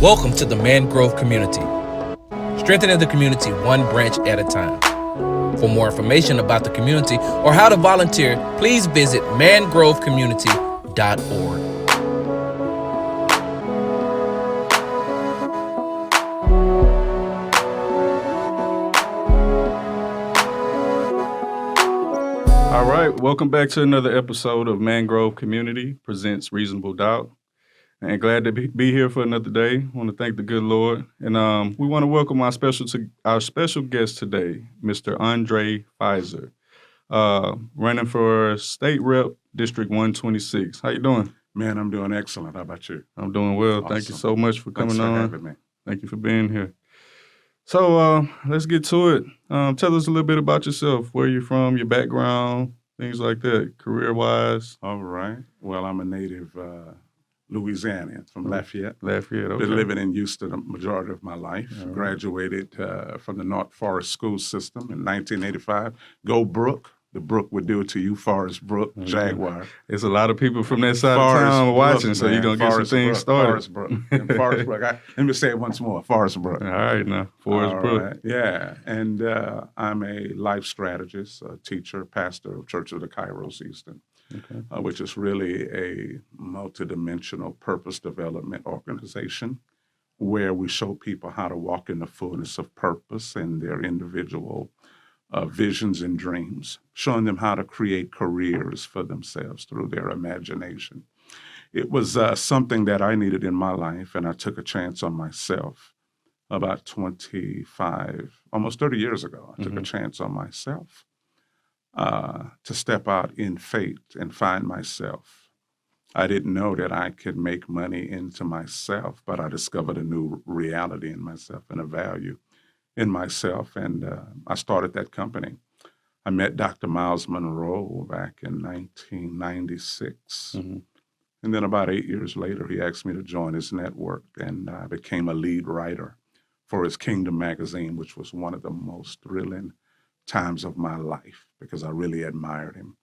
Welcome to the Mangrove Community, strengthening the community one branch at a time. For more information about the community or how to volunteer, please visit mangrovecommunity.org. All right, welcome back to another episode of Mangrove Community Presents Reasonable Doubt. And glad to be here for another day. I want to thank the good Lord. And we want to welcome our special guest today, Mr. Andre Fizer, running for State Rep District 126. How you doing? Man, I'm doing excellent. How about you? I'm doing well. Awesome. Thank you so much for coming Thanks for on. having me. Thank you for being here. So let's get to it. Tell us a little bit about yourself, where you're from, your background, things like that, career-wise. All right. Well, I'm a native Louisianian from Lafayette. Lafayette, okay. Been living in Houston the majority of my life. Right. Graduated from the North Forest School System in 1985. Go Brook. The Brook would do it to you, Forest Brook, Jaguar. There's a lot of people from that side of town watching, so you're going to get some things started. Forest Brook. And Forest Brook. Let me say it once more, Forest Brook. All right, now, Forest Brook. Right. Yeah, and I'm a life strategist, a teacher, pastor of Church of the Kairos Houston, Okay. which is really a multidimensional purpose development organization where we show people how to walk in the fullness of purpose and their individual visions and dreams, showing them how to create careers for themselves through their imagination. It was something that I needed in my life, and I took a chance on myself about 25, almost 30 years ago. I took a chance on myself to step out in faith and find myself. I didn't know that I could make money into myself, but I discovered a new reality in myself and a value in myself, and I started that company. I met Dr. Miles Monroe back in 1996. And then about 8 years later, he asked me to join his network, and I became a lead writer for his Kingdom magazine, which was one of the most thrilling times of my life because I really admired him.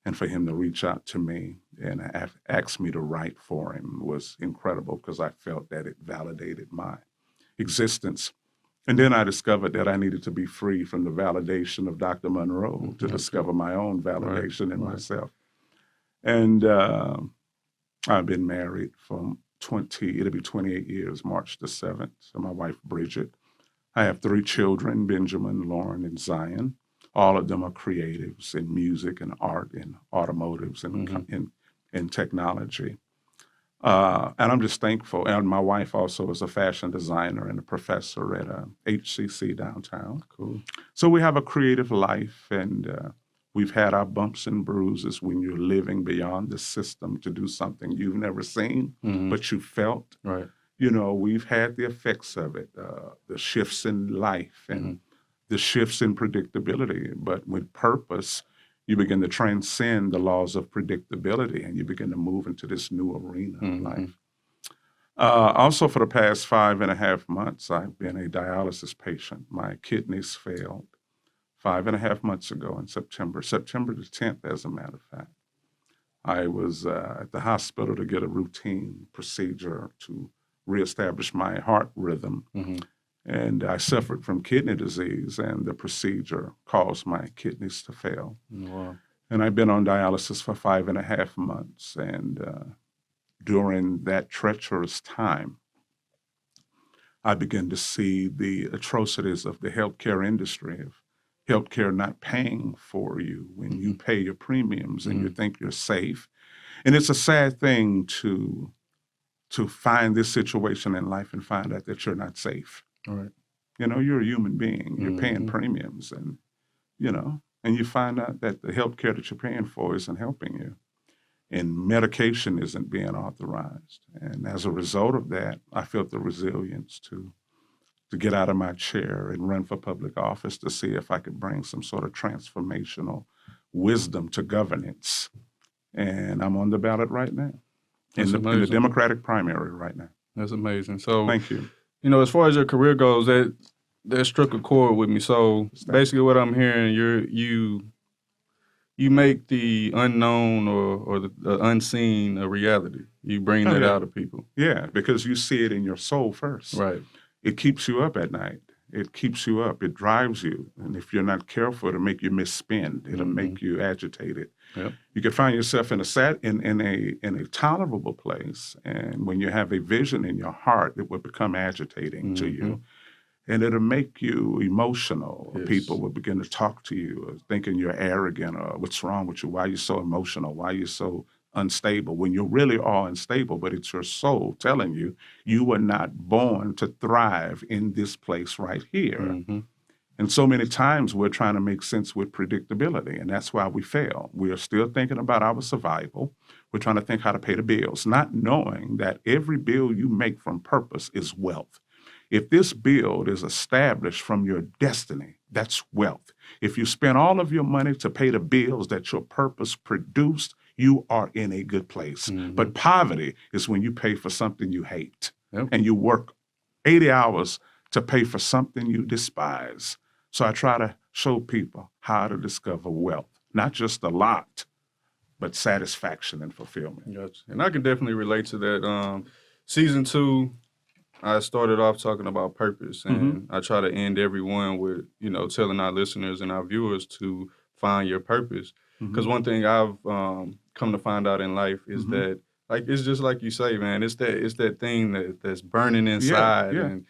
And for him to reach out to me and ask me to write for him was incredible because I felt that it validated my existence. And then I discovered that I needed to be free from the validation of Dr. Monroe to discover my own validation in myself. And I've been married for it'll be 28 years, March the 7th, to my wife, Bridget. I have 3 children, Benjamin, Lauren, and Zion. All of them are creatives in music and art and automotives and in technology. And I'm just thankful. And my wife also is a fashion designer and a professor at HCC downtown. Cool. So we have a creative life, and we've had our bumps and bruises when you're living beyond the system to do something you've never seen, but you felt. Right. You know, we've had the effects of it, the shifts in life and the shifts in predictability. But with purpose, you begin to transcend the laws of predictability and you begin to move into this new arena of life. Also, for the past 5.5 months, I've been a dialysis patient. My kidneys failed 5.5 months ago in September the 10th, as a matter of fact. I was at the hospital to get a routine procedure to reestablish my heart rhythm. And I suffered from kidney disease, and the procedure caused my kidneys to fail. Wow. And I've been on dialysis for 5.5 months. And during that treacherous time, I began to see the atrocities of the healthcare industry, of healthcare not paying for you when you pay your premiums and you think you're safe. And it's a sad thing to find this situation in life and find out that you're not safe. All right. You know, you're a human being. You're paying premiums, and and you find out that the health care that you're paying for isn't helping you, and medication isn't being authorized. And as a result of that, I felt the resilience to get out of my chair and run for public office to see if I could bring some sort of transformational wisdom to governance. And I'm on the ballot right now, in the Democratic primary right now. That's amazing. So, thank you. You know, as far as your career goes, that struck a chord with me. So basically, what I'm hearing, you you make the unknown or the unseen a reality. You bring Oh, that yeah. out of people. Yeah, because you see it in your soul first. Right. It keeps you up at night. It keeps you up. It drives you. And if you're not careful, it'll make you misspend. It'll make you agitated. Yep. You can find yourself in a tolerable place, and when you have a vision in your heart, it will become agitating to you, and it'll make you emotional. Yes. People will begin to talk to you, thinking you're arrogant, or what's wrong with you? Why are you so emotional? Why are you so unstable? When you really are unstable, but it's your soul telling you you were not born to thrive in this place right here. Mm-hmm. And so many times we're trying to make sense with predictability, and that's why we fail. We are still thinking about our survival. We're trying to think how to pay the bills, not knowing that every bill you make from purpose is wealth. If this bill is established from your destiny, that's wealth. If you spend all of your money to pay the bills that your purpose produced, you are in a good place. But poverty is when you pay for something you hate, and you work 80 hours to pay for something you despise. So I try to show people how to discover wealth, not just a lot, but satisfaction and fulfillment. Gotcha. And I can definitely relate to that. Season 2, I started off talking about purpose, and I try to end every one with, telling our listeners and our viewers to find your purpose. Because one thing I've come to find out in life is that, like, it's just like you say, man, it's that thing that's burning inside,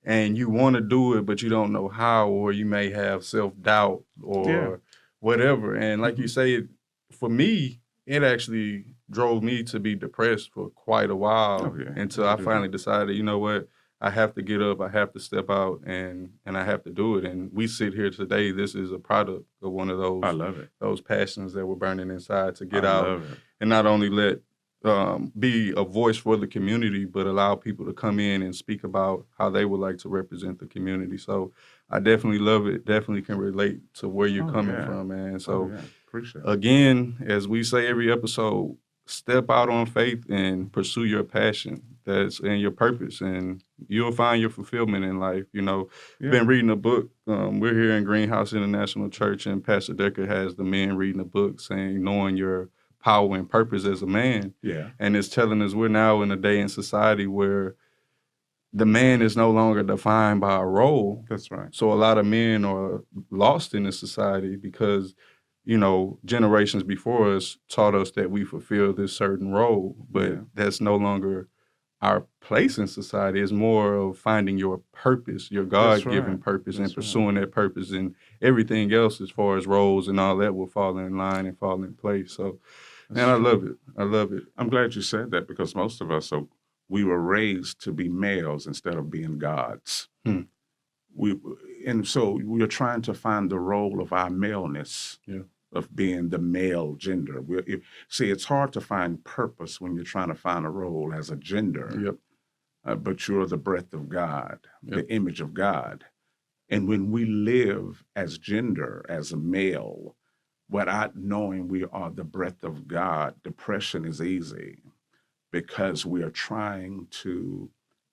and you want to do it, but you don't know how, or you may have self-doubt or whatever. And like you say, for me, it actually drove me to be depressed for quite a while until I finally decided, you know what, I have to get up, I have to step out, and I have to do it. And we sit here today. This is a product of one of those. I love it. Those passions that were burning inside to get I out love it. and not only let be a voice for the community, but allow people to come in and speak about how they would like to represent the community. So I definitely love it. Definitely can relate to where you're coming from, man. So Appreciate it. again, as we say every episode, step out on faith and pursue your passion that's and your purpose, and you'll find your fulfillment in life. Been reading a book. We're here in Greenhouse International Church, and Pastor Decker has the men reading a book saying, knowing your power and purpose as a man. Yeah. And it's telling us we're now in a day in society where the man is no longer defined by a role. That's right. So a lot of men are lost in this society because, generations before us taught us that we fulfill this certain role, but that's no longer our place in society. It's more of finding your purpose, your God-given purpose, and pursuing that purpose, and everything else as far as roles and all that will fall in line and fall in place. So, man, I love it. I love it. I'm glad you said that, because most of us we were raised to be males instead of being gods. And so we're trying to find the role of our maleness, of being the male gender. See, it's hard to find purpose when you're trying to find a role as a gender, but you're the breath of God, the image of God. And when we live as gender, as a male, without knowing we are the breath of God, depression is easy, because we are trying to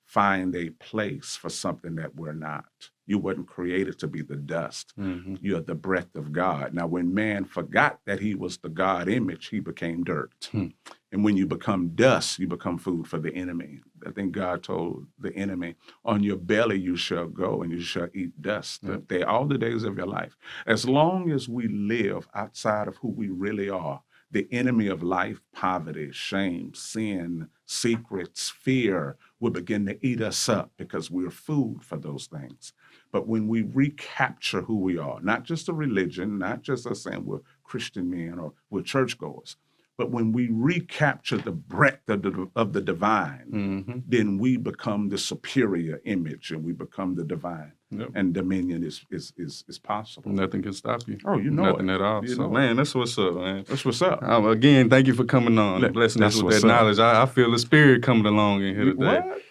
find a place for something that we're not. You weren't created to be the dust. You're the breath of God. Now, when man forgot that he was the God image, he became dirt. And when you become dust, you become food for the enemy. I think God told the enemy, on your belly you shall go and you shall eat dust all the days of your life. As long as we live outside of who we really are, the enemy of life, poverty, shame, sin, secrets, fear will begin to eat us up, because we're food for those things. But when we recapture who we are, not just a religion, not just us saying we're Christian men or we're churchgoers, but when we recapture the breadth of the divine, then we become the superior image, and we become the divine. And dominion is possible. Nothing can stop you. Oh, Nothing it. at all. So, man, that's what's up, man. That's what's up. Again, thank you for coming on, blessing us with that knowledge. I feel the spirit coming along in here today. What?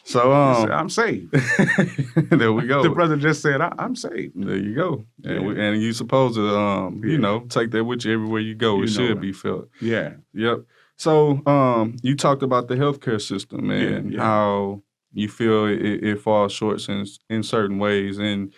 So, I'm saved. There we go. The brother just said, I'm saved. There you go. And you supposed to, take that with you everywhere you go. It should be felt. Yeah. Yep. So, you talked about the healthcare system and how you feel it falls short in certain ways. And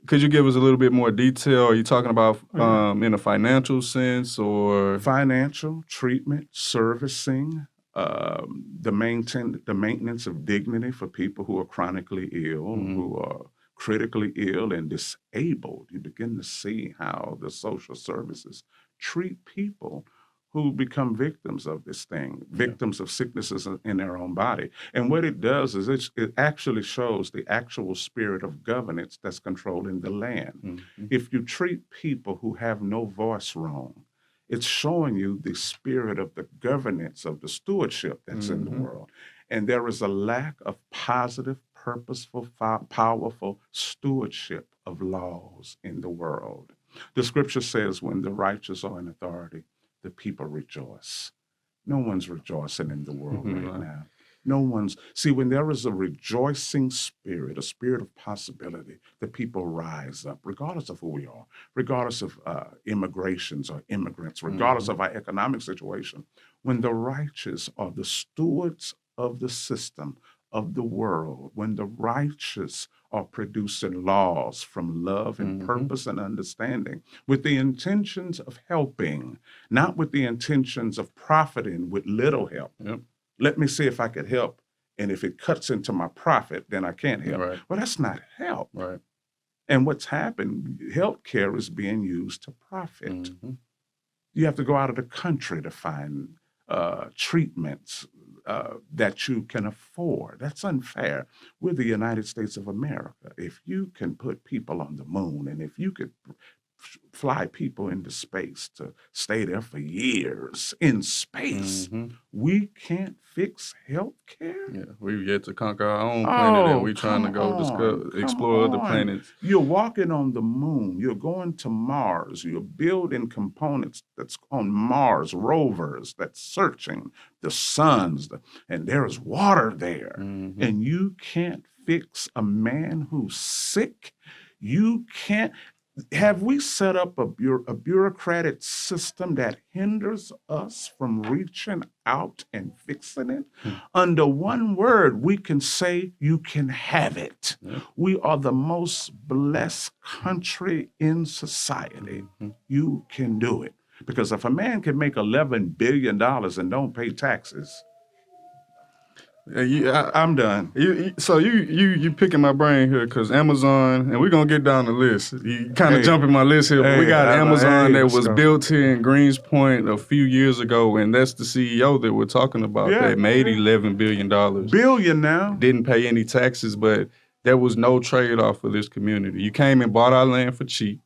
could you give us a little bit more detail? Are you talking about Yeah. in a financial sense or? Financial, treatment, servicing, the maintenance of dignity for people who are chronically ill, who are critically ill and disabled. You begin to see how the social services treat people who become victims of this thing, victims of sicknesses in their own body. And what it does is it actually shows the actual spirit of governance that's controlling the land. If you treat people who have no voice wrong, it's showing you the spirit of the governance of the stewardship that's in the world. And there is a lack of positive, purposeful, powerful stewardship of laws in the world. The scripture says when the righteous are in authority, the people rejoice. No one's rejoicing in the world right now. No one's. See, when there is a rejoicing spirit, a spirit of possibility, the people rise up, regardless of who we are, regardless of immigrations or immigrants, regardless of our economic situation. When the righteous are the stewards of the system, of the world, when the righteous are producing laws from love and purpose and understanding with the intentions of helping, not with the intentions of profiting with little help. Let me see if I could help. And if it cuts into my profit, then I can't help. Right. Well, that's not help. Right. And what's happened, healthcare is being used to profit. You have to go out of the country to find treatments that you can afford. That's unfair. We're the United States of America. If you can put people on the moon, and if you could fly people into space to stay there for years in space, we can't fix healthcare? Yeah, we've yet to conquer our own planet, and we're trying to go explore other planets. You're walking on the moon. You're going to Mars. You're building components that's on Mars, rovers that's searching the suns, and there's water there. And you can't fix a man who's sick. You can't. Have we set up a bureaucratic system that hinders us from reaching out and fixing it? Under one word, we can say you can have it. We are the most blessed country in society. You can do it. Because if a man can make $11 billion and don't pay taxes, I'm done. So you picking my brain here because Amazon, and we're gonna get down the list. You kind of jumping my list here, but we got Amazon that was built here in Greens Point a few years ago, and that's the CEO that we're talking about that made $11 billion. Billion now. Didn't pay any taxes, but there was no trade-off for this community. You came and bought our land for cheap.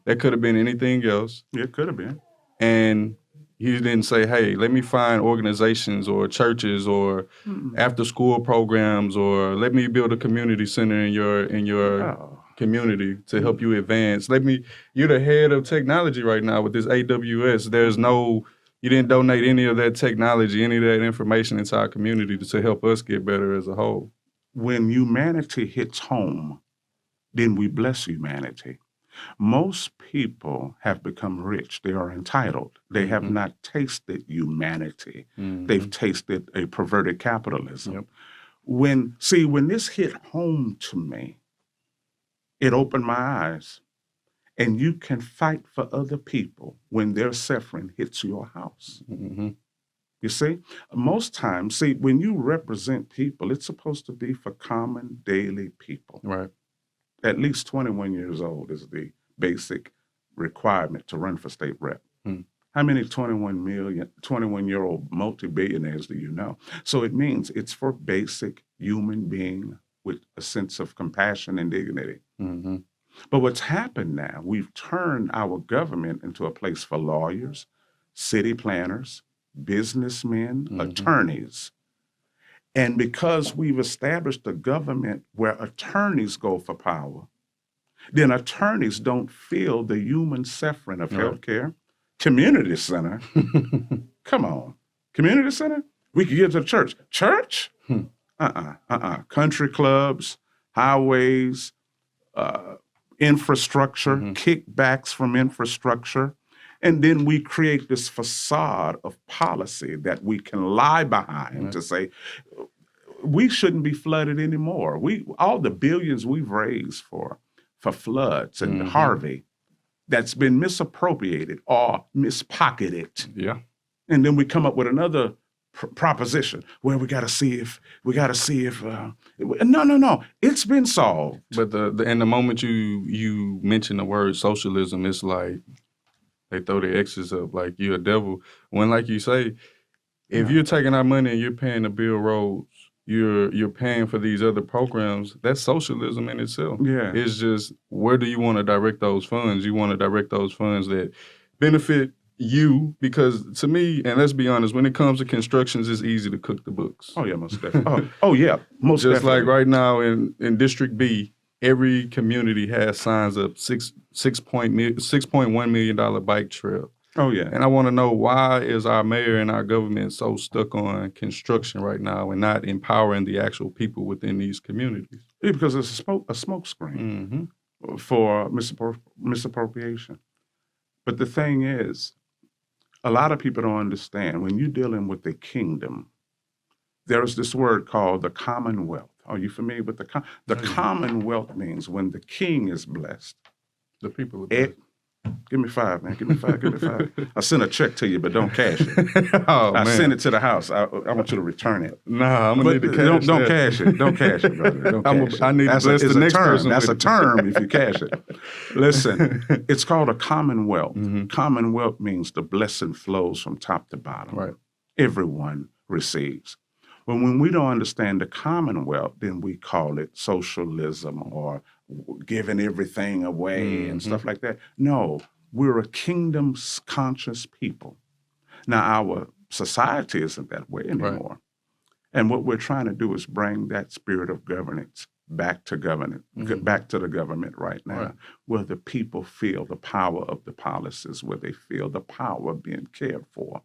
That could have been anything else. It could have been. And you didn't say, hey, let me find organizations or churches or after-school programs, or let me build a community center in your community to help you advance. You're the head of technology right now with this AWS. You didn't donate any of that technology, any of that information into our community to help us get better as a whole. When humanity hits home, then we bless humanity. Most people have become rich. They are entitled. They have not tasted humanity. They've tasted a perverted capitalism. When this hit home to me, it opened my eyes. And you can fight for other people when their suffering hits your house. You see, most times, when you represent people, it's supposed to be for common daily people. Right. At least 21 years old is the basic requirement to run for state rep. How many 21-year-old multi-billionaires do you know? So it means it's for basic human being with a sense of compassion and dignity. But what's happened now, we've turned our government into a place for lawyers, city planners, businessmen, attorneys. And because we've established a government where attorneys go for power, then attorneys don't feel the human suffering of healthcare. Community center? Come on. Community center? We could get to the church. Church? Country clubs, highways, infrastructure, kickbacks from infrastructure. And then we create this facade of policy that we can lie behind to say, we shouldn't be flooded anymore. All the billions we've raised for for floods and Mhm. Harvey that's been misappropriated or mispocketed. Yeah. And then we come up with another proposition where we got to see if no, it's been solved. But in the moment you mention the word socialism, it's like they throw their X's up like you're a devil. When, like you say, if you're taking our money and you're paying to build roads, you're paying for these other programs, that's socialism in itself. Yeah. It's just, where do you want to direct those funds? You want to direct those funds that benefit you, because to me, and let's be honest, when it comes to constructions, it's easy to cook the books. Oh yeah, most definitely. Oh yeah, most Just definitely. like right now in District B, every community has signs up $6.1 million bike trail. Oh yeah. And I want to know, why is our mayor and our government so stuck on construction right now and not empowering the actual people within these communities? Yeah, because it's a smoke screen for misappropriation. But the thing is, a lot of people don't understand, when you're dealing with the kingdom, there's this word called the commonwealth. Are you familiar with the commonwealth? Means when the king is blessed, The people are blessed. Give me five, man. Give me five. I sent a check to you, but don't cash it. Oh, I man. sent it to the house. I want you to return it. Nah, I'm going to need to cash Don't that. cash it. Don't cash it, brother. Don't cash it. I need to bless it's the a next term. person That's a with it. term if you cash it. Listen, it's called a commonwealth. Commonwealth means the blessing flows from top to bottom. Right. Everyone receives. But when we don't understand the commonwealth, then we call it socialism or giving everything away and stuff like that. No, we're a kingdom-conscious people. Now, our society isn't that way anymore. Right. And what we're trying to do is bring that spirit of governance back to back to the government right now, where the people feel the power of the policies, where they feel the power of being cared for.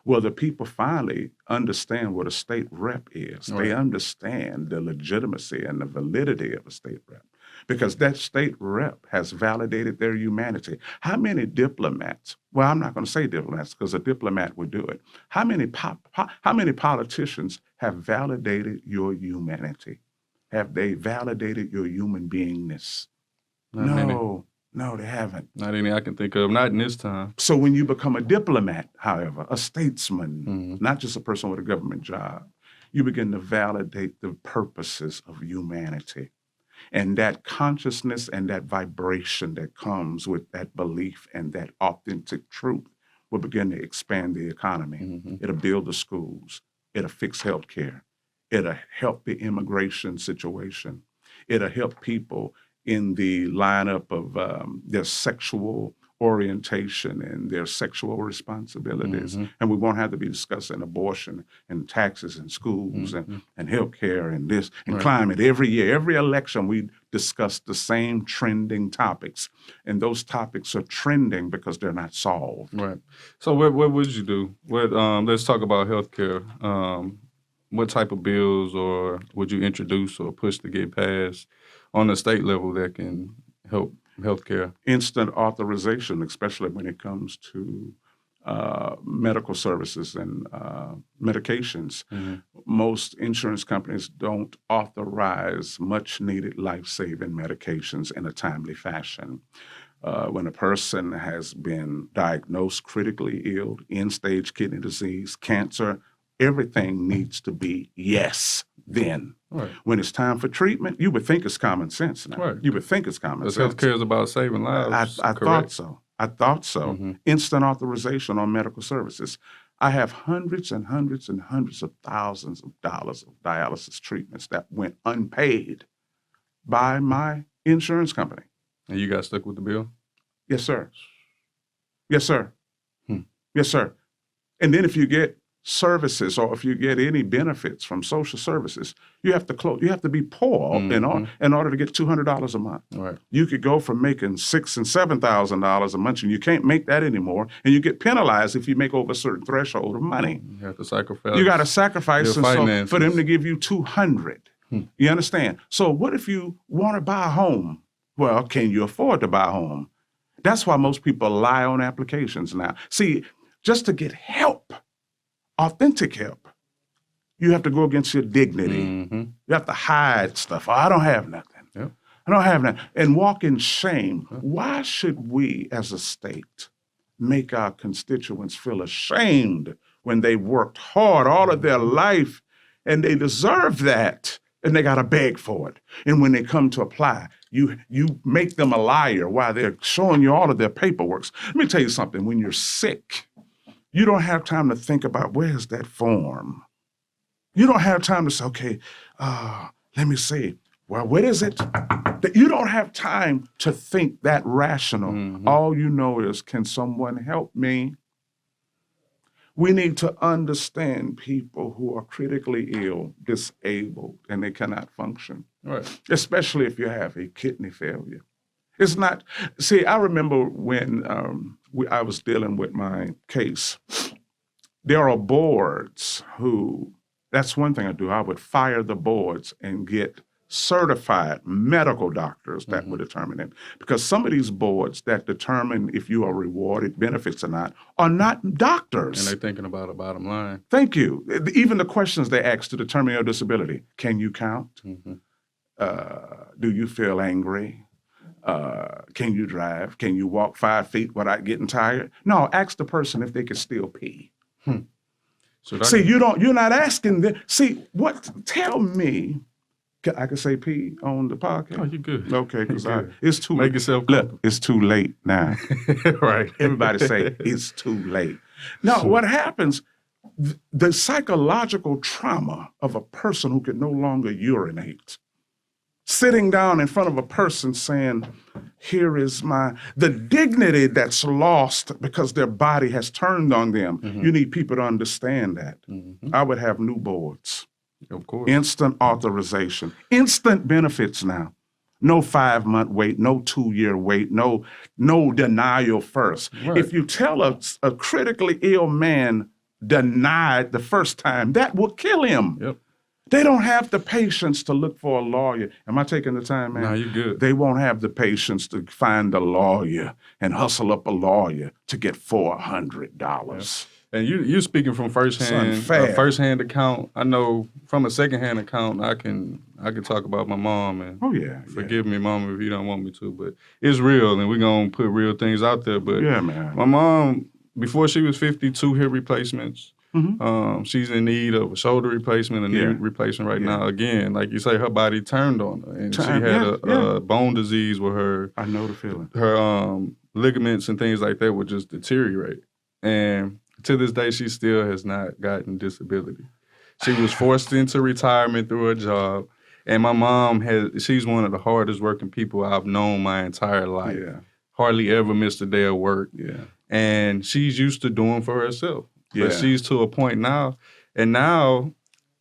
Well, the people finally understand what a state rep is. Right. They understand the legitimacy and the validity of a state rep, because that state rep has validated their humanity. How many diplomats, well, I'm not going to say diplomats because a diplomat would do it. How many politicians have validated your humanity? Have they validated your human beingness? No, they haven't. Not any I can think of, not in this time. So when you become a diplomat, however, a statesman, not just a person with a government job, you begin to validate the purposes of humanity. And that consciousness and that vibration that comes with that belief and that authentic truth will begin to expand the economy. It'll build the schools. It'll fix healthcare. It'll help the immigration situation. It'll help people in the lineup of their sexual orientation and their sexual responsibilities. And we won't have to be discussing abortion and taxes and schools and healthcare and this and climate. Every year, every election, we discuss the same trending topics. And those topics are trending because they're not solved. Right. So what would you do? Let's talk about healthcare. What type of bills or would you introduce or push to get passed on the state level that can help healthcare? Instant authorization, especially when it comes to medical services and medications. Most insurance companies don't authorize much needed life-saving medications in a timely fashion. When a person has been diagnosed critically ill, end-stage kidney disease, cancer, everything needs to be yes, then. Right. When it's time for treatment, you would think it's common sense now. Right. You would think it's common sense. Healthcare is about saving lives. I thought so. Instant authorization on medical services. I have hundreds and hundreds and hundreds of thousands of dollars of dialysis treatments that went unpaid by my insurance company. And you got stuck with the bill? Yes, sir. Yes, sir. Yes, sir. And then if you get services or if you get any benefits from social services, you have to you have to be poor in order to get $200 a month. Right. You could go from making $6,000 and $7,000 a month, and you can't make that anymore, and you get penalized if you make over a certain threshold of money. You have to sacrifice. You got to sacrifice finances. for them to give you $200. You understand? So what if you want to buy a home? Well, can you afford to buy a home? That's why most people lie on applications now. See, just to get help, authentic help, you have to go against your dignity. You have to hide stuff. Oh, I don't have nothing. Yep. I don't have that. And walk in shame. Why should we as a state make our constituents feel ashamed when they worked hard all of their life and they deserve that and they got to beg for it? And when they come to apply, you make them a liar while they're showing you all of their paperwork. Let me tell you something. When you're sick, you don't have time to think about where's that form. You don't have time to say, okay, let me see. Well, what is it? You don't have time to think that rational. Mm-hmm. All you know is, can someone help me? We need to understand people who are critically ill, disabled, and they cannot function, Right. especially if you have a kidney failure. It's not, see, I remember when I was dealing with my case, there are boards who, that's one thing I do. I would fire the boards and get certified medical doctors that would determine it. Because some of these boards that determine if you are rewarded benefits or not are not doctors. And they're thinking about a bottom line. Thank you. Even the questions they ask to determine your disability. Can you count? Mm-hmm. Do you feel angry? Can you drive? Can you walk 5 feet without getting tired? No, ask the person if they can still pee. See, you're not asking them. See, tell me, I can say pee on the podcast? Oh, you good. Okay, because You good. it's too Make yourself Look, it's too late now. right. Everybody say it's too late. No, what happens, the psychological trauma of a person who can no longer urinate, sitting down in front of a person saying, here is the dignity that's lost because their body has turned on them. You need people to understand that. I would have new boards. Of course. Instant authorization, instant benefits now. No 5-month wait, no 2-year wait, no denial first. Right. If you tell a critically ill man denied the first time, that will kill him. Yep. They don't have the patience to look for a lawyer. Am I taking the time, man? No, you're good. They won't have the patience to find a lawyer and hustle up a lawyer to get $400. And you're speaking from firsthand account. I know from a secondhand account, I can talk about my mom and Oh, yeah. forgive me, Mama, if you don't want me to, but it's real and we're going to put real things out there. But Yeah, man. my mom, before she was 52 hip replacements, she's in need of a shoulder replacement, a knee replacement right now. Again, like you say, her body turned on her and she had a bone disease where her I know the feeling. her ligaments and things like that would just deteriorate. And to this day, she still has not gotten disability. She was forced into retirement through her job. And my mom she's one of the hardest working people I've known my entire life. Yeah. Hardly ever missed a day of work. Yeah. And she's used to doing for herself. Yeah. But she's to a point now. And now,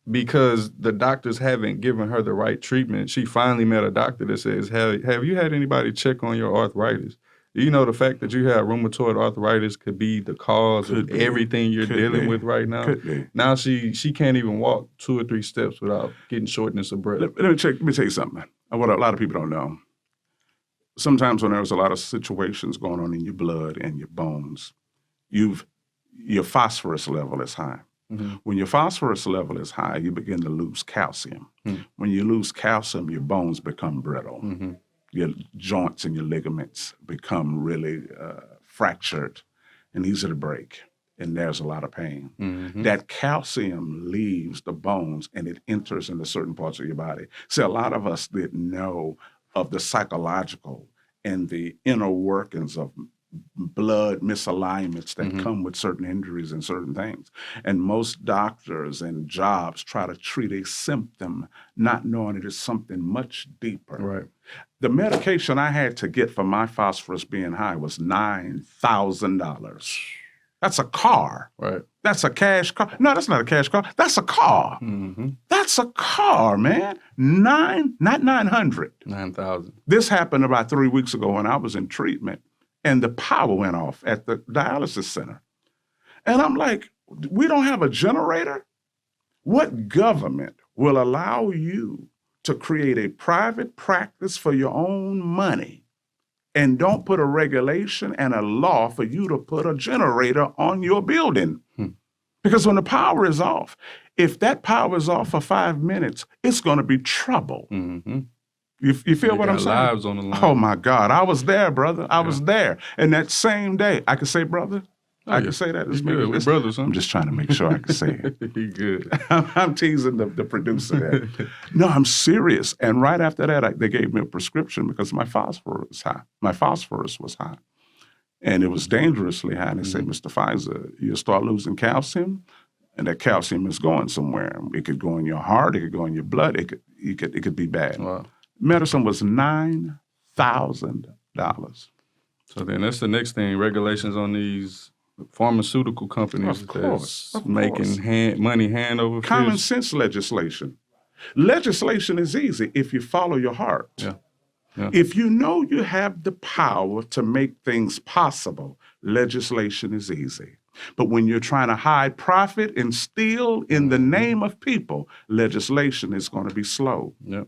because the doctors haven't given her the right treatment, she finally met a doctor that says, have you had anybody check on your arthritis? You know, the fact that you have rheumatoid arthritis could be the cause of everything you're dealing with right now. Could be. Now she can't even walk 2 or 3 steps without getting shortness of breath. Let me tell you something. What a lot of people don't know. Sometimes when there's a lot of situations going on in your blood and your bones, your phosphorus level is high. Mm-hmm. When your phosphorus level is high, you begin to lose calcium. When you lose calcium, your bones become brittle. Your joints and your ligaments become really fractured and easy to break, and there's a lot of pain. That calcium leaves the bones and it enters into certain parts of your body. See, a lot of us didn't know of the psychological and the inner workings of blood misalignments that come with certain injuries and certain things. And most doctors and jobs try to treat a symptom, not knowing it is something much deeper. Right. The medication I had to get for my phosphorus being high was $9,000. That's a car. Right. That's a cash car. No, that's not a cash car. That's a car. That's a car, man. Not 900. 9,000. This happened about 3 weeks ago when I was in treatment, and the power went off at the dialysis center. And I'm like, we don't have a generator? What government will allow you to create a private practice for your own money and don't put a regulation and a law for you to put a generator on your building? Because when the power is off, if that power is off for 5 minutes, it's going to be trouble. You feel They what I'm got saying? lives on the line. Oh my God, I was there, brother. I was there. And that same day, I could say, brother. I can say that. You good. We're brothers, huh? I'm just trying to make sure I can say it. You good. I'm teasing the producer there. No, I'm serious. And right after that, they gave me a prescription because my phosphorus was high. My phosphorus was high. And it was dangerously high. And they said, Mr. Pfizer, you'll start losing calcium, and that calcium is going somewhere. It could go in your heart. It could go in your blood. It could be bad. Wow. Medicine was $9,000. So then that's the next thing, regulations on these pharmaceutical companies Of course, that's of making course. money hand over fist. Common sense legislation. Legislation is easy if you follow your heart. Yeah. Yeah. If you know you have the power to make things possible, legislation is easy. But when you're trying to hide profit and steal in the name of people, legislation is going to be slow. Yep.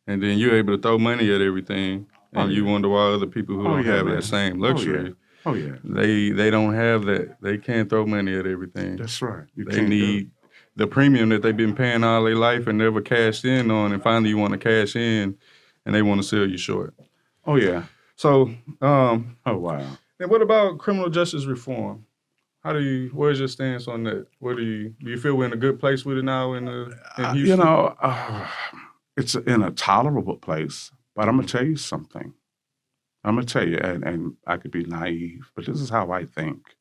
And then you're able to throw money at everything, and you wonder why other people who don't have that same luxury, Oh, yeah. they don't have that. They can't throw money at everything. That's right. They need the premium that they've been paying all their life and never cashed in on, and finally you want to cash in, and they want to sell you short. Oh, yeah. So, Oh, wow. and what about criminal justice reform? Where's your stance on that? Do you feel we're in a good place with it now in Houston? You know, it's in a tolerable place, but I'm going to tell you something. I'm going to tell you, and I could be naive, but this is how I think.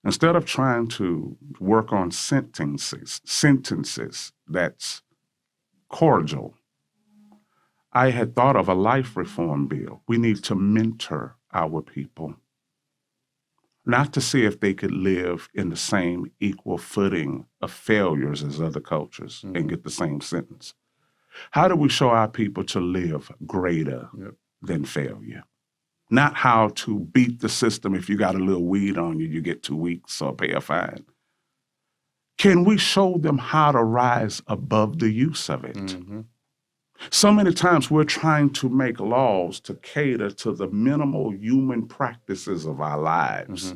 Instead of trying to work on sentences that's cordial, I had thought of a life reform bill. We need to mentor our people, not to see if they could live in the same equal footing of failures as other cultures and get the same sentence. How do we show our people to live greater than failure? Not how to beat the system. If you got a little weed on you, you get 2 weeks or pay a fine. Can we show them how to rise above the use of it? Mm-hmm. So many times we're trying to make laws to cater to the minimal human practices of our lives. Mm-hmm.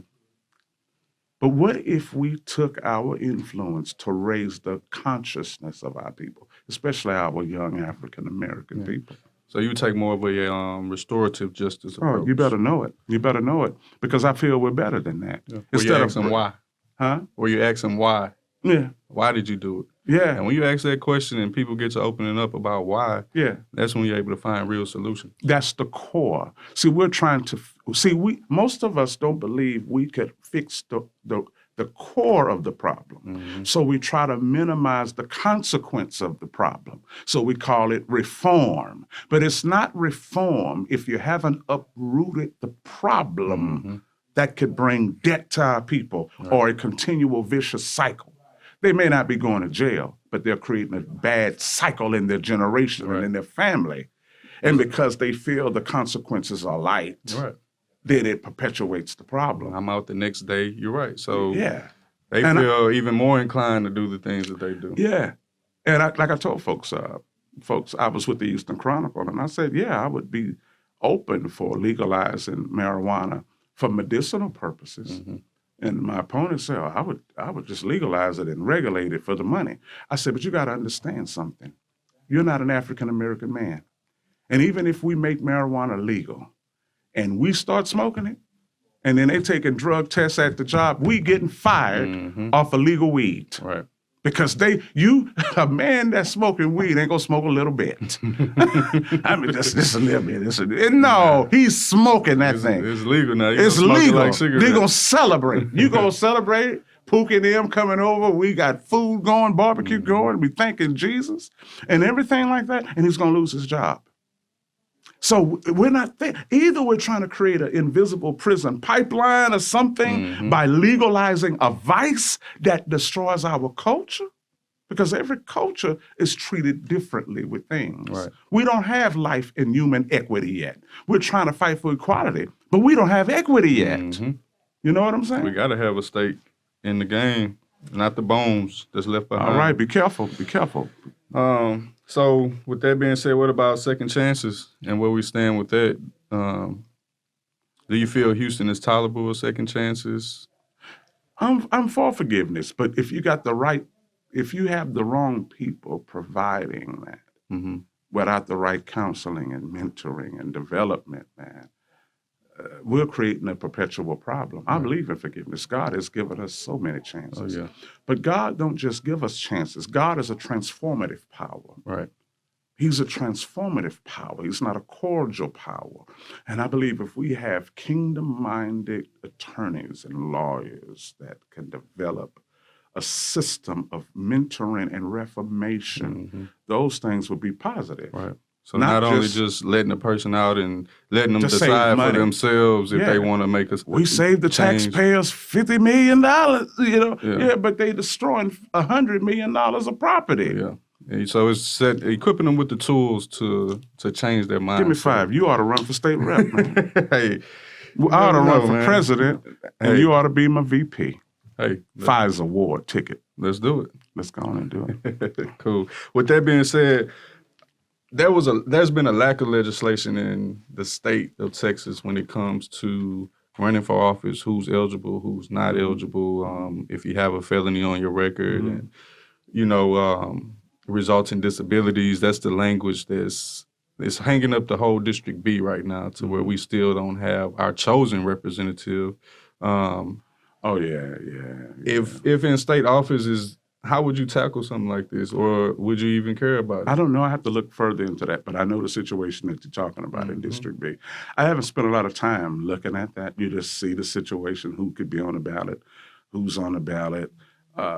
But what if we took our influence to raise the consciousness of our people, especially our young African-American people? So you take more of a restorative justice approach. Oh, you better know it. You better know it, because I feel we're better than that. Yeah. Where you ask them why. Huh? Where you ask them why. Yeah. Why did you do it? Yeah. And when you ask that question and people get to opening up about why, that's when you're able to find real solutions. That's the core. See, we're trying to most of us don't believe we could fix the core of the problem. Mm-hmm. So we try to minimize the consequence of the problem. So we call it reform. But it's not reform if you haven't uprooted the problem that could bring debt to our people or a continual vicious cycle. They may not be going to jail, but they're creating a bad cycle in their generation and in their family. And because they feel the consequences are light, then it perpetuates the problem. I'm out the next day. You're right. So they feel even more inclined to do the things that they do. Yeah. And like I told folks, I was with the Houston Chronicle, and I said, I would be open for legalizing marijuana for medicinal purposes. Mm-hmm. And my opponent said, I would just legalize it and regulate it for the money. I said, but you got to understand something. You're not an African-American man. And even if we make marijuana legal and we start smoking it, and then they taking drug tests at the job, we getting fired off illegal weed. Right. Because a man that's smoking weed ain't gonna smoke a little bit. I mean, just a little bit. No, he's smoking that thing. It's legal now. It's legal. Like They're gonna celebrate. You gonna celebrate? Pookie and them coming over. We got food going, barbecue going. We thanking Jesus and everything like that. And he's gonna lose his job. So we're not there. Either we're trying to create an invisible prison pipeline or something by legalizing a vice that destroys our culture, because every culture is treated differently with things. Right. We don't have life and human equity yet. We're trying to fight for equality, but we don't have equity yet. You know what I'm saying? We got to have a stake in the game, not the bones that's left behind. All right, be careful, be careful. So with that being said, what about second chances and where we stand with that? Do you feel Houston is tolerable with second chances? I'm for forgiveness, but if you have the wrong people providing that, without the right counseling and mentoring and development, man, we're creating a perpetual problem. I believe in forgiveness. God has given us so many chances. Oh, yeah. But God don't just give us chances. God is a transformative power. Right. He's a transformative power. He's not a cordial power. And I believe if we have kingdom-minded attorneys and lawyers that can develop a system of mentoring and reformation, those things would be positive. Right. So Not not only just- just letting the person out and letting them To save decide for money. themselves if Yeah. they want to make us. We saved the change. taxpayers $50 million, Yeah. Yeah, but they destroying $100 million of property. Yeah. And so it's equipping them with the tools to change their mind. Give me 5. You ought to run for state rep, man. Hey, I ought to never run know, for man. president, and Hey. you ought to be my VP. hey, Pfizer award ticket. let's do it. Let's go on and do it. Cool. With that being said, there's been a lack of legislation in the state of Texas when it comes to running for office, who's eligible, who's not eligible, if you have a felony on your record, and resulting disabilities. That's the language that's hanging up the whole District B right now, to where we still don't have our chosen representative. Oh yeah. If in state offices, how would you tackle something like this, or would you even care about it? I don't know. I have to look further into that, but I know the situation that you're talking about in District B. I haven't spent a lot of time looking at that. You just see the situation, who could be on the ballot, who's on the ballot.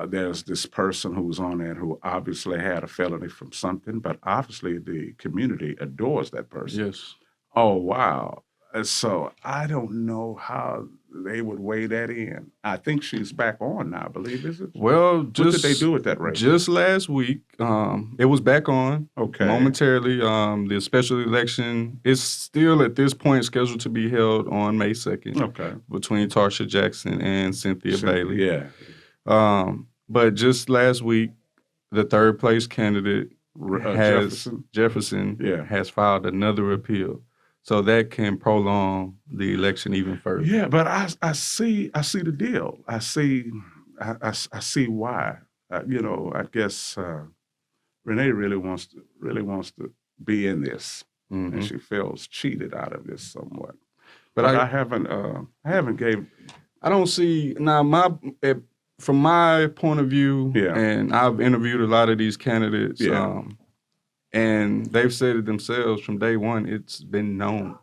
There's this person who's on there who obviously had a felony from something, but obviously the community adores that person. Yes. Oh, wow. So I don't know how they would weigh that in. I think she's back on now, I believe, is it? Well, What did they do with that race? Just last week, it was back on Okay. momentarily. The special election is still at this point scheduled to be held on May 2nd Okay. between Tarsha Jackson and Cynthia Bailey. Yeah. But just last week, the third place candidate Jefferson Yeah. has filed another appeal. So that can prolong the election even further. Yeah, but I see the deal. I see why. I guess Renee really wants to be in this, Mhm. and she feels cheated out of this somewhat. But But I haven't gave. I don't see now from my point of view, Yeah. and I've interviewed a lot of these candidates, Yeah. and they've said it themselves from day one. It's been known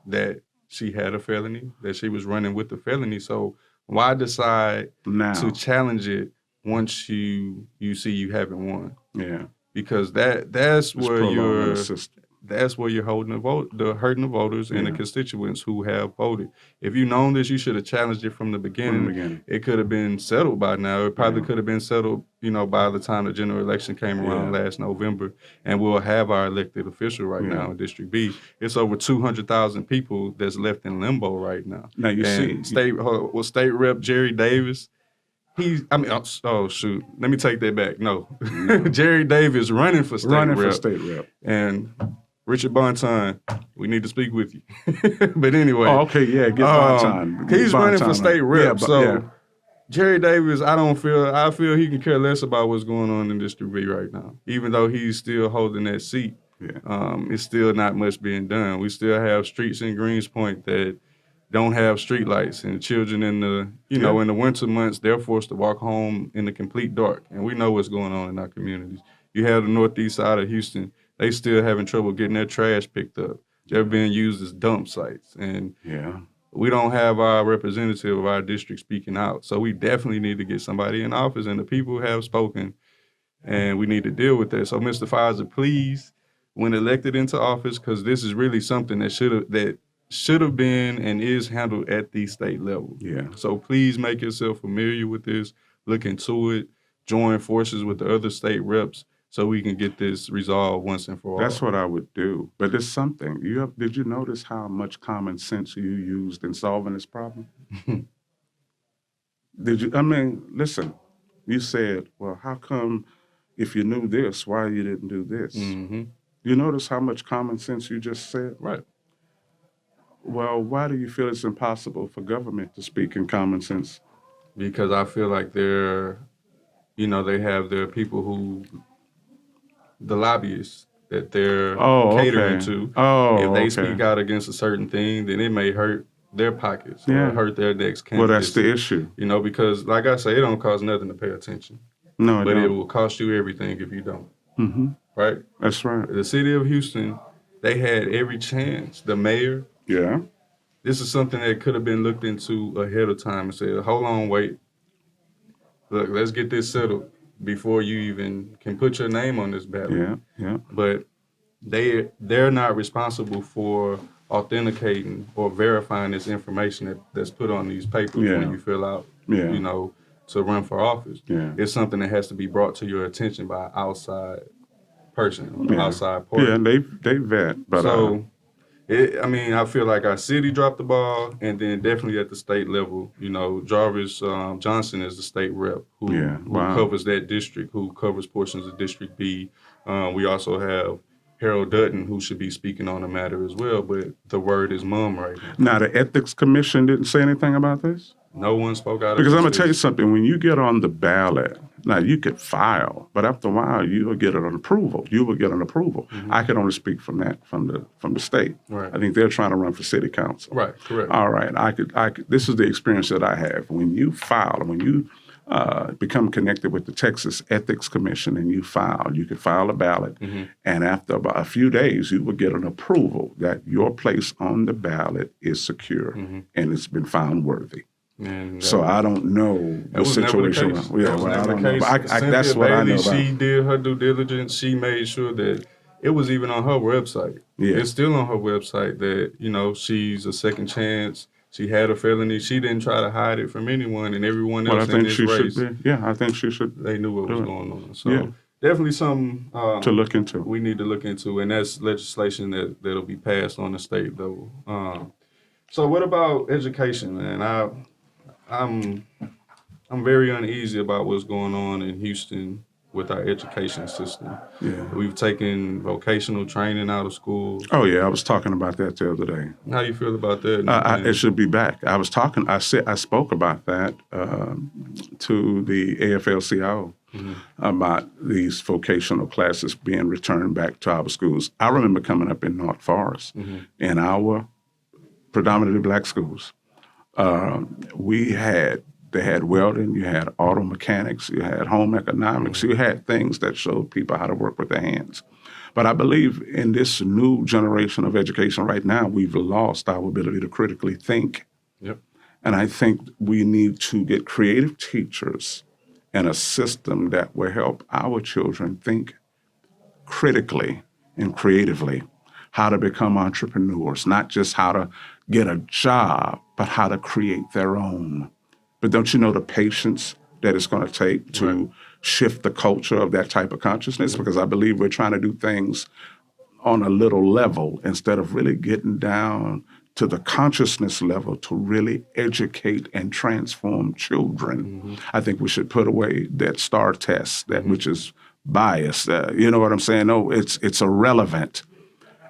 that she had a felony, that she was running with a felony. So why decide Now, to challenge it once you see you haven't won? yeah, Because that's it's where prolonging you're the system. that's where you're hurting the voters and the Yeah. constituents who have voted. If you known this, you should have challenged it from the beginning. beginning. It could have been settled by now. It probably Yeah. could have been settled, by the time the general election came around Yeah. last November, and we'll have our elected official right Yeah. now in District B. It's over 200,000 people that's left in limbo right now. Now you see, And state rep Jerry Davis. Shoot. Let me take that back. No, Jerry Davis running for state running rep. for state rep. And Richard Bonton, we need to speak with you. But anyway, Oh, okay, yeah, get Bonton. he's running for state rep. Yeah, but- so yeah. Jerry Davis, I feel he can care less about what's going on in District B right now. Even though he's still holding that seat, Yeah. it's still not much being done. We still have streets in Greenspoint that don't have street lights, and children in the in the winter months, they're forced to walk home in the complete dark. And we know what's going on in our communities. You have the northeast side of Houston, they still having trouble getting their trash picked up. They're being used as dump sites. And Yeah. we don't have our representative of our district speaking out. So we definitely need to get somebody in office, and the people have spoken, and we need to deal with that. So Mr. Pfizer, please, when elected into office, because this is really something that should have been and is handled at the state level. Yeah. So please make yourself familiar with this, look into it, join forces with the other state reps so we can get this resolved once and for all. That's what I would do. But it's something. Did you notice how much common sense you used in solving this problem? Listen, you said, well, how come if you knew this, why you didn't do this? Mm-hmm. You notice how much common sense you just said? Right. Well, why do you feel it's impossible for government to speak in common sense? Because I feel like they have their people the lobbyists that they're Oh, catering okay. to. Oh, If they okay. speak out against a certain thing, then it may hurt their pockets Yeah. or hurt their next Well, that's candidacy. the issue. You know, because like I say, it don't cost nothing to pay attention, No, but it don't. will cost you everything if you don't. Mm-hmm. Right? That's right. The city of Houston, they had every chance. The mayor, Yeah. this is something that could have been looked into ahead of time and said, hold on, wait. Look, let's get this settled before you even can put your name on this ballot. Yeah. Yeah. But they're not responsible for authenticating or verifying this information that's put on these papers Yeah. when you fill out, Yeah. you know, to run for office. Yeah. It's something that has to be brought to your attention by an outside person, Yeah. outside party. Yeah. They vet, but So, I feel like our city dropped the ball, and then definitely at the state level, you know, Jarvis Johnson is the state rep who Yeah, wow. covers that district, who covers portions of District B. We also have Harold Dutton, who should be speaking on the matter as well, but the word is mum right now. now the ethics commission didn't say anything about this. No one spoke out Because I'm gonna against tell you this. something. When you get on the ballot, now you could file, but after a while you will get an approval. You will get an approval. I can only speak from that from the state. Right. I think they're trying to run for city council. Right, correct. All right. I could. This is the experience that I have. When you file, when you become connected with the Texas Ethics Commission and you could file a ballot, and after about a few days, you will get an approval that your place on the ballot is secure and it's been found worthy. And So I don't know the that was never the situation. case. Yeah, That was well, I never don't the know. case. But Cynthia that's what I know Bailey, about. she did her due diligence. She made sure that it was even on her website. Yeah. It's still on her website that, you know, she's a second chance. She had a felony. She didn't try to hide it from anyone, and everyone Well, I else in think this she race, should be. Yeah, I think she should they knew what was do it. going on. So Yeah. definitely something to look into. we need to look into, and that's legislation that'll be passed on the state level. So what about education, man? I'm very uneasy about what's going on in Houston with our education system. Yeah. We've taken vocational training out of school. Oh yeah, I was talking about that the other day. How you feel about that? It should be back. I spoke about that to the AFL-CIO about these vocational classes being returned back to our schools. I remember coming up in North Forest in our predominantly black schools. They had welding, you had auto mechanics, you had home economics, you had things that showed people how to work with their hands. But I believe in this new generation of education right now, we've lost our ability to critically think. Yep. And I think we need to get creative teachers and a system that will help our children think critically and creatively, how to become entrepreneurs, not just how to get a job, but how to create their own. But don't you know the patience that it's going to take to shift the culture of that type of consciousness? Because I believe we're trying to do things on a little level instead of really getting down to the consciousness level to really educate and transform children. I think we should put away that STAR test, which is biased. You know what I'm saying? No, it's irrelevant.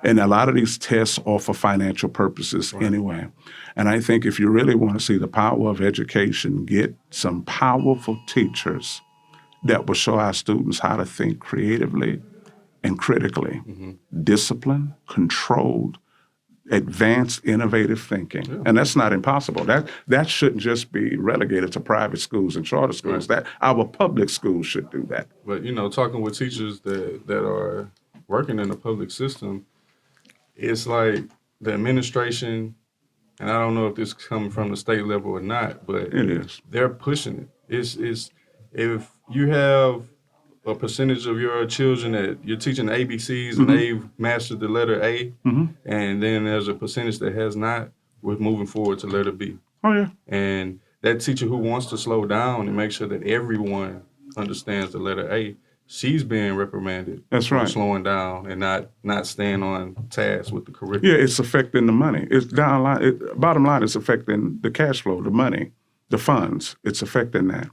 And a lot of these tests are for financial purposes anyway. And I think if you really want to see the power of education, get some powerful teachers that will show our students how to think creatively and critically, disciplined, controlled, advanced, innovative thinking. Yeah. And that's not impossible. That shouldn't just be relegated to private schools and charter schools. That our public schools should do that. But, you know, talking with teachers that are working in the public system, it's like the administration, and I don't know if this is coming from the state level or not, but it is. They're pushing it. It's if you have a percentage of your children that you're teaching ABCs and they've mastered the letter A, and then there's a percentage that has not, we're moving forward to letter B. Oh, yeah. And that teacher who wants to slow down and make sure that everyone understands the letter A, she's being reprimanded. That's right. For slowing down and not staying on task with the curriculum. Yeah, it's affecting the money. It's bottom line, it's affecting the cash flow, the money, the funds. It's affecting that.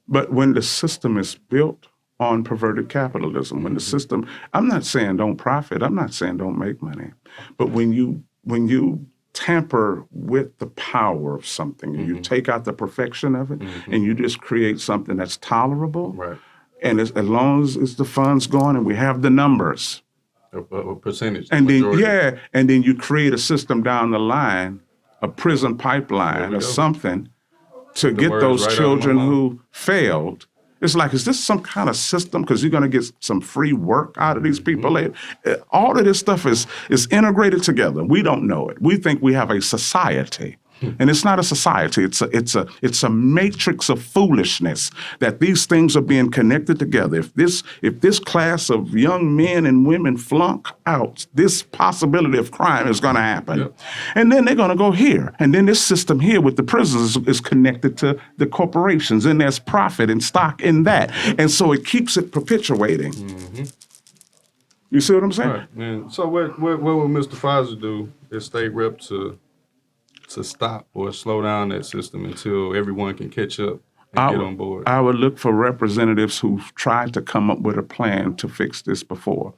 But when the system is built on perverted capitalism, when the system, I'm not saying don't profit, I'm not saying don't make money, but when you tamper with the power of something and you take out the perfection of it and you just create something that's tolerable, Right. and as long as the funds going and we have the numbers, a percentage. And then, majority. and then you create a system down the line, a prison There pipeline we or go. something to get words those right out of my children mouth. who failed. It's like, is this some kind of system? Because you're going to get some free work out of these people. All of this stuff is integrated together. We don't know it. We think we have a society. And it's not a society. It's a matrix of foolishness that these things are being connected together. If this class of young men and women flunk out, this possibility of crime is going to happen. Yep. And then they're going to go here. And then this system here with the prisons is connected to the corporations, and there's profit and stock in that. And so it keeps it perpetuating. You see what I'm saying? All right, man. So what will Mr. Pfizer do as state rep to stop or slow down that system until everyone can catch up and get on board? I would look for representatives who've tried to come up with a plan to fix this before.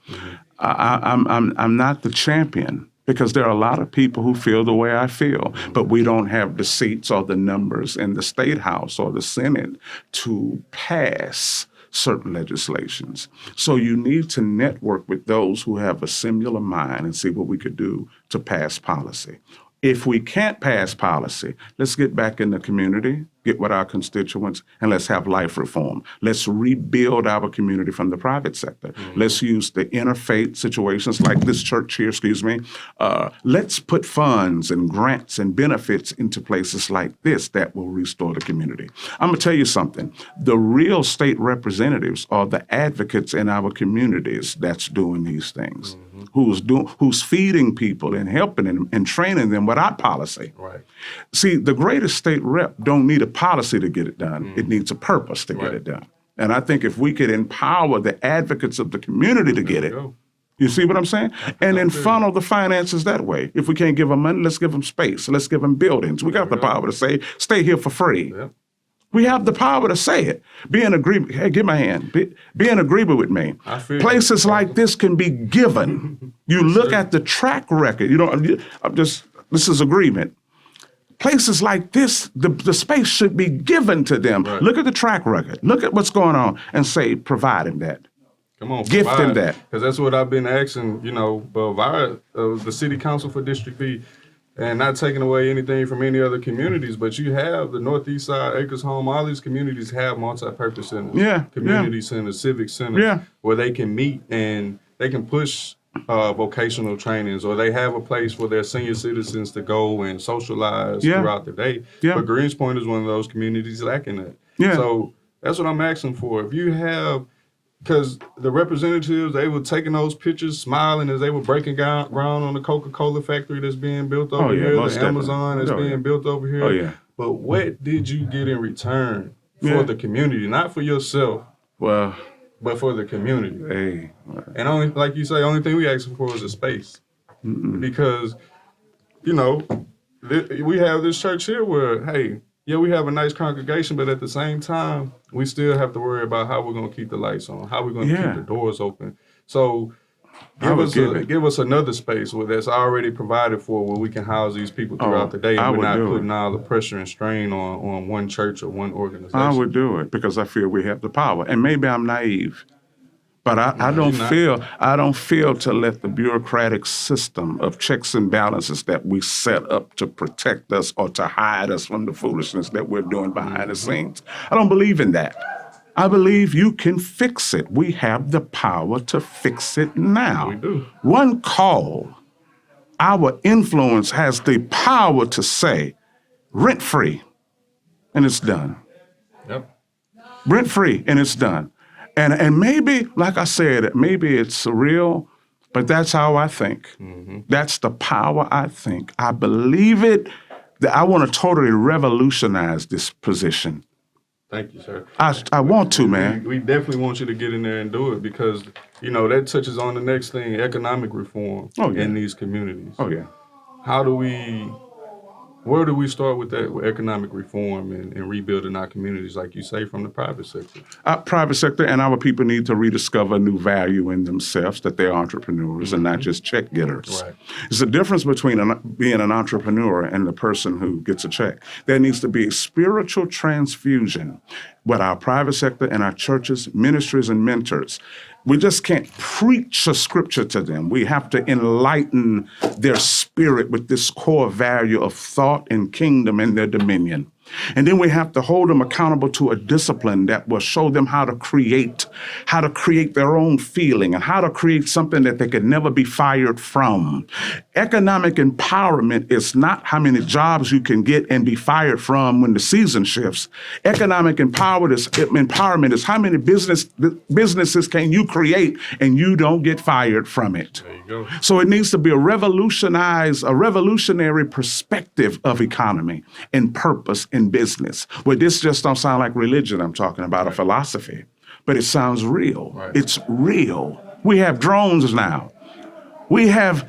I'm not the champion because there are a lot of people who feel the way I feel, but we don't have the seats or the numbers in the State House or the Senate to pass certain legislations. So you need to network with those who have a similar mind and see what we could do to pass policy. If we can't pass policy, let's get back in the community, get with our constituents, and let's have life reform. Let's rebuild our community from the private sector. Let's use the interfaith situations like this church here, let's put funds and grants and benefits into places like this that will restore the community. I'm gonna tell you something. The real state representatives are the advocates in our communities that's doing these things, who's feeding people and helping them and training them without policy. Right. See, the greatest state rep don't need a policy to get it done. It needs a purpose to get it done. And I think if we could empower the advocates of the community to get it, you see what I'm saying? And then funnel the finances that way. If we can't give them money, let's give them space. Let's give them buildings. We got the power to say, stay here for free. Yep. We have the power to say it. Be in agreement. Hey, give my hand. Be in agreement with me. I feel Places like this can be given. You look at the track record. This is agreement. Places like this, the space should be given to them. Right. Look at the track record. Look at what's going on and say, provide him that. Come on, Gift them that. Because that's what I've been asking, the city council for District B, and not taking away anything from any other communities, but you have the Northeast Side, Acres Home, all these communities have multi-purpose centers, community centers, civic centers, where they can meet and they can push vocational trainings, or they have a place for their senior citizens to go and socialize throughout the day. But Greenspoint is one of those communities lacking that. So that's what I'm asking for. If you have, because the representatives, they were taking those pictures, smiling as they were breaking ground on the Coca-Cola factory that's being built over here, the Amazon that's being built over here. But what did you get in return for the community? Not for yourself, but for the community. And only, like you say, only thing we asking for is a space. Because, we have this church here where, hey, we have a nice congregation, but at the same time, we still have to worry about how we're going to keep the lights on, how we're going to keep the doors open. So give us another space where that's already provided for, where we can house these people throughout the day, and we're not putting all the pressure and strain on one church or one organization. I would do it because I feel we have the power. And maybe I'm naive, but I don't feel to let the bureaucratic system of checks and balances that we set up to protect us or to hide us from the foolishness that we're doing behind the scenes. I don't believe in that. I believe you can fix it. We have the power to fix it now. We do. One call, our influence has the power to say, rent-free, and it's done. Yep. Rent-free, and it's done. And maybe, like I said, maybe it's surreal, but that's how I think. That's the power I think. I believe it. That I want to totally revolutionize this position. Thank you, sir. I want to, man. We definitely want you to get in there and do it because, that touches on the next thing, economic reform in these communities. Oh, yeah. Where do we start with that, with economic reform and rebuilding our communities, like you say, from the private sector? Private sector and our people need to rediscover new value in themselves, that they're entrepreneurs and not just check getters. Right. There's a difference between being an entrepreneur and the person who gets a check. There needs to be a spiritual transfusion with our private sector and our churches, ministries, and mentors. We just can't preach a scripture to them. We have to enlighten their spirit with this core value of thought and kingdom and their dominion. And then we have to hold them accountable to a discipline that will show them how to create their own feeling and how to create something that they could never be fired from. Economic empowerment is not how many jobs you can get and be fired from when the season shifts. Economic empowerment is how many businesses can you create and you don't get fired from it. There you go. So it needs to be a revolutionary perspective of economy and purpose in business. Well, this just don't sound like religion I'm talking about, a philosophy, but it sounds real. Right. It's real. We have drones now. We have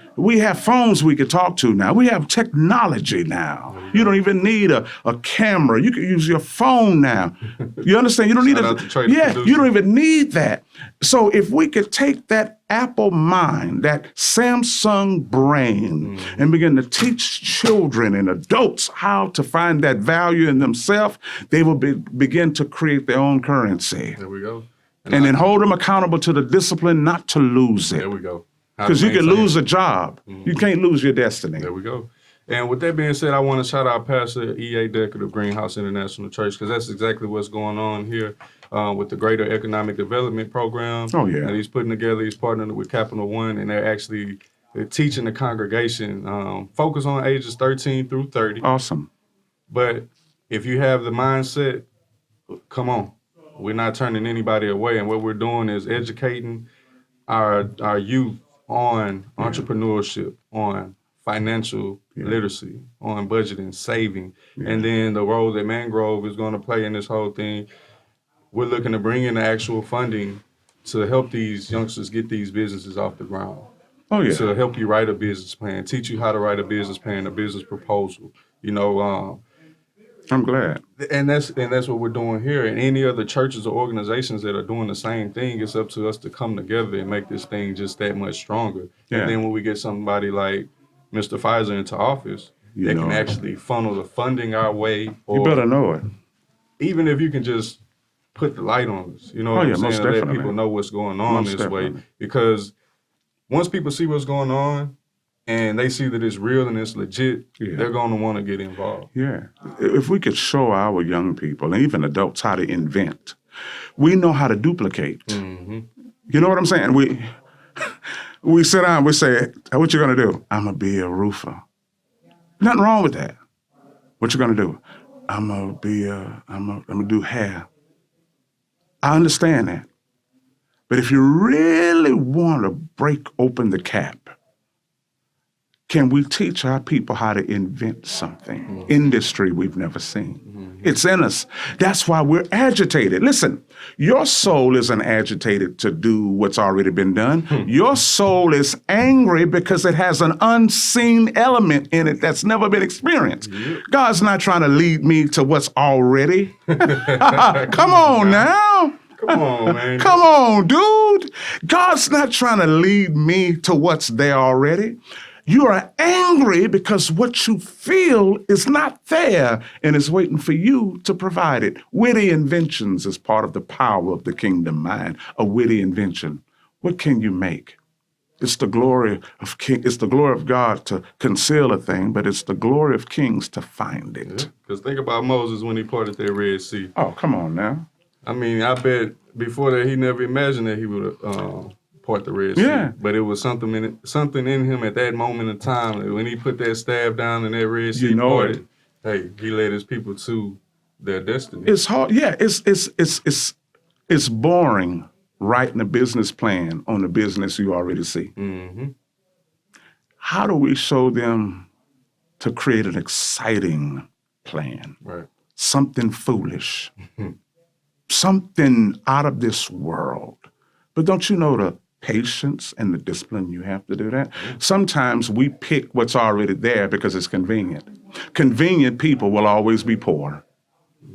phones we can talk to now. We have technology now. You don't even need a camera. You can use your phone now. You understand? You don't need Shout out to Trey, the producer. you don't even need that. So if we could take that Apple mind, that Samsung brain, and begin to teach children and adults how to find that value in themselves, they will begin to create their own currency. There we go. And then hold them accountable to the discipline not to lose it. There we go. Because you can lose a job. You can't lose your destiny. There we go. And with that being said, I want to shout out Pastor E.A. Deckard of Greenhouse International Church, because that's exactly what's going on here with the Greater Economic Development Program. Oh, yeah. And he's putting together, he's partnering with Capital One, and they're teaching the congregation, focus on ages 13 through 30. Awesome. But if you have the mindset, come on. We're not turning anybody away. And what we're doing is educating our youth on entrepreneurship, on financial literacy, on budgeting, saving, and then the role that Mangrove is going to play in this whole thing. We're looking to bring in the actual funding to help these youngsters get these businesses off the ground. Oh, yeah. To help you write a business plan, teach you how to write a business plan, a business proposal. I'm glad. And that's what we're doing here. And any other churches or organizations that are doing the same thing, it's up to us to come together and make this thing just that much stronger. Yeah. And then when we get somebody like Mr. Pfizer into office, You that know can it. actually funnel the funding our way. Or You better know it. even if you can just put the light on us, you know what Oh, yeah, I'm most saying? Let definitely. people know what's going on Most this way. definitely. Because once people see what's going on and they see that it's real and it's legit, Yeah. they're going to want to get involved. Yeah. If we could show our young people and even adults how to invent, we know how to duplicate. Mm-hmm. You know what I'm saying? We sit down, we say, "Hey, what you gonna do?" "I'm gonna be a roofer." Nothing wrong with that. "What you gonna do?" I'm gonna do hair." I understand that. But if you really want to break open the cap, can we teach our people how to invent something? Industry we've never seen. It's in us. That's why we're agitated. Listen, your soul isn't agitated to do what's already been done. Your soul is angry because it has an unseen element in it that's never been experienced. God's not trying to lead me to what's already. Come on now. Come on, man. Come on, dude. God's not trying to lead me to what's there already. You are angry because what you feel is not there and is waiting for you to provide it. Witty inventions is part of the power of the kingdom mind. A witty invention. What can you make? It's the glory of it's the glory of God to conceal a thing, but it's the glory of kings to find it. Because think about Moses when he parted that Red Sea. Oh, come on now. I mean, I bet before that he never imagined that he would part the Red Sea. Yeah. But it was something in him at that moment in time that when he put that staff down in that Red Sea, You know parted, hey, he led his people to their destiny. It's hard. Yeah, it's boring writing a business plan on a business you already see. Mm-hmm. How do we show them to create an exciting plan? Right. Something foolish, something out of this world. But don't you know the patience and the discipline you have to do that? Sometimes we pick what's already there because it's convenient. Convenient people will always be poor.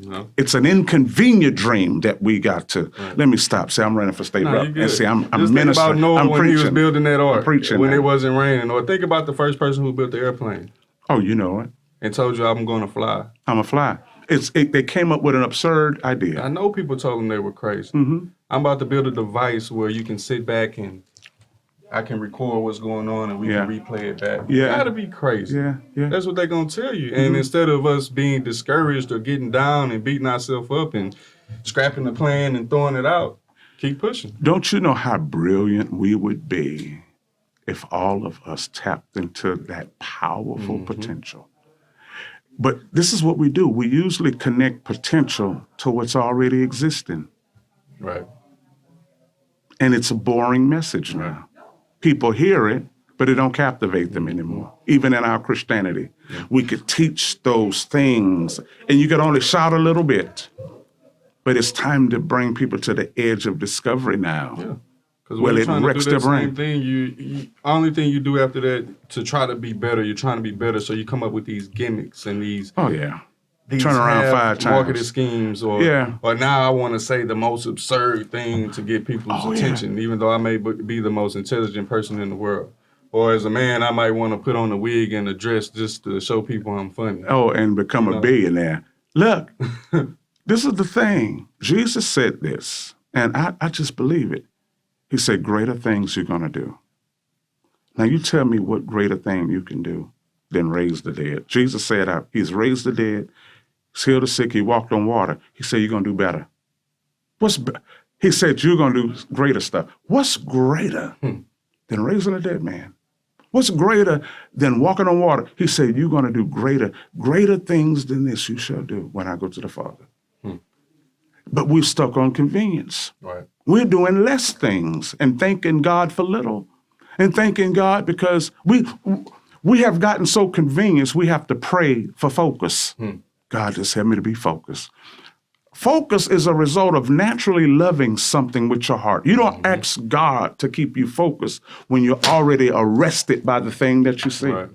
No. It's an inconvenient dream that we got to. Let me stop. See, I'm running for state No, rep. you good. And see, I'm Just think ministering. about Noah I'm when preaching. he was building that ark preaching when now. it wasn't raining. Or think about the first person who built the airplane Oh, you know it. and told you I'm going to fly. I'm a fly. They came up with an absurd idea. I know people told him they were crazy. Mm-hmm. I'm about to build a device where you can sit back and I can record what's going on and we Yeah. can replay it back. Yeah. Gotta be crazy. Yeah, yeah. That's what they're gonna tell you. And instead of us being discouraged or getting down and beating ourselves up and scrapping the plan and throwing it out, keep pushing. Don't you know how brilliant we would be if all of us tapped into that powerful potential? But this is what we do. We usually connect potential to what's already existing. Right. And it's a boring message now. People hear it, but it don't captivate them anymore. Even in our Christianity, we could teach those things, and you could only shout a little bit. But it's time to bring people to the edge of discovery now. Yeah. Because Well, when you're it trying to wrecks do that their brain. same thing, you only thing you do after that to try to be better, you're trying to be better, so you come up with these gimmicks and these Oh, yeah. these Turn around half 5 times. marketing schemes, or Yeah. or now I want to say the most absurd thing to get people's Oh, yeah. attention, even though I may be the most intelligent person in the world. Or as a man, I might want to put on a wig and a dress just to show people I'm funny. Oh, and become a billionaire. Look, this is the thing. Jesus said this, and I just believe it. He said, greater things you're going to do. Now, you tell me what greater thing you can do than raise the dead. Jesus said, he's raised the dead, he's healed the sick, he walked on water. He said, you're going to do better. He said, you're going to do greater stuff. What's greater than raising a dead man? What's greater than walking on water? He said, you're going to do greater things than this you shall do when I go to the Father. But we're stuck on convenience. Right. We're doing less things and thanking God for little. And thanking God because we have gotten so convenient, we have to pray for focus. God, just help me to be focused. Focus is a result of naturally loving something with your heart. You don't ask God to keep you focused when you're already arrested by the thing that you see. Right.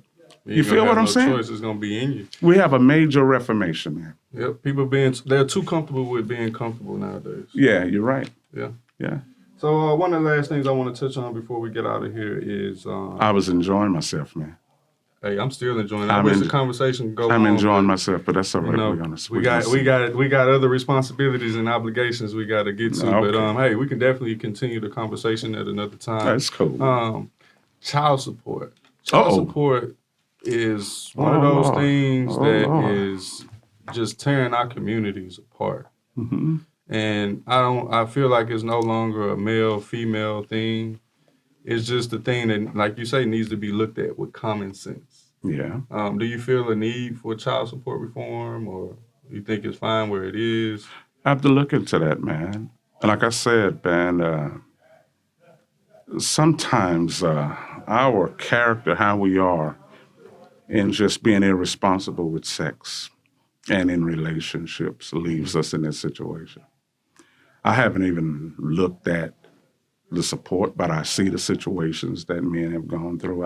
You feel what I'm saying? Choice is gonna be in you. We have a major reformation there. Yep. People they're too comfortable with being comfortable nowadays. Yeah, you're right. Yeah. Yeah. So one of the last things I want to touch on before we get out of here is, I was enjoying myself, man. hey, I'm still enjoying it. I wish the conversation could go I'm on, enjoying but, myself, but that's all right. you know, We're gonna we got other responsibilities and obligations we got to get to. Okay. But hey, we can definitely continue the conversation at another time. That's cool. Child support. Child support is one of those things that is just tearing our communities apart. And I feel like it's no longer a male female thing. It's just a thing that, like you say, needs to be looked at with common sense. Yeah. Do you feel a need for child support reform, or you think it's fine where it is? I have to look into that, man. And like I said, man, sometimes our character, how we are, and just being irresponsible with sex and in relationships leaves us in this situation. I haven't even looked at the support, but I see the situations that men have gone through.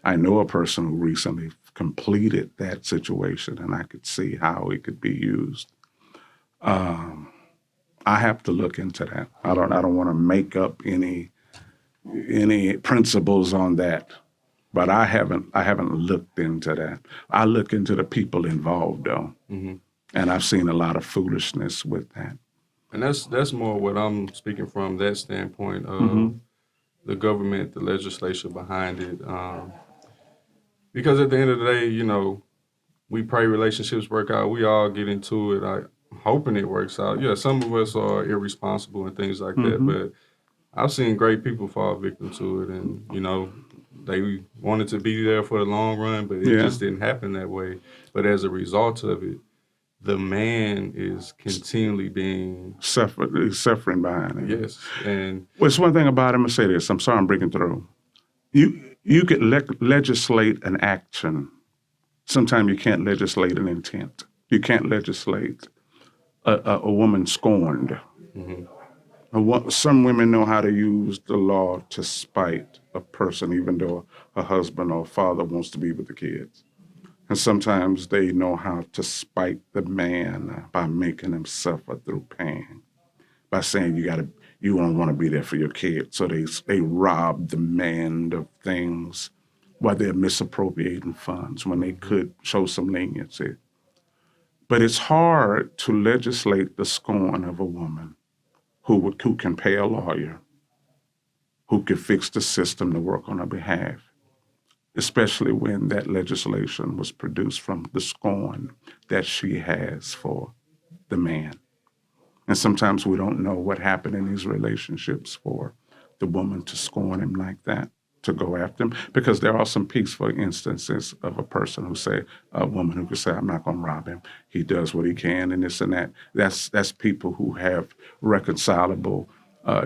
I know a person who recently completed that situation, and I could see how it could be used. I have to look into that. I don't want to make up any principles on that, but I haven't looked into that. I look into the people involved though, and I've seen a lot of foolishness with that. And that's more what I'm speaking from, that standpoint of the government, the legislature behind it. Because at the end of the day, you know, we pray relationships work out. We all get into it. I'm hoping it works out. Yeah, some of us are irresponsible and things like that, but I've seen great people fall victim to it, and, you know, they wanted to be there for the long run, but it just didn't happen that way. But as a result of it, the man is continually being suffering behind it. Yes, and well, it's one thing about it. I'm gonna say this. I'm sorry, I'm breaking through. You could legislate an action. Sometimes you can't legislate an intent. You can't legislate a woman scorned. Some women know how to use the law to spite a person, even though a husband or a father wants to be with the kids. And sometimes they know how to spite the man by making him suffer through pain, by saying you don't want to be there for your kids. So they rob the man of things while they're misappropriating funds when they could show some leniency. But it's hard to legislate the scorn of a woman who can pay a lawyer, who could fix the system to work on her behalf, especially when that legislation was produced from the scorn that she has for the man. And sometimes we don't know what happened in these relationships for the woman to scorn him like that, to go after him. Because there are some peaceful instances of a person who say, a woman who could say, I'm not going to rob him. He does what he can and this and that. That's people who have reconcilable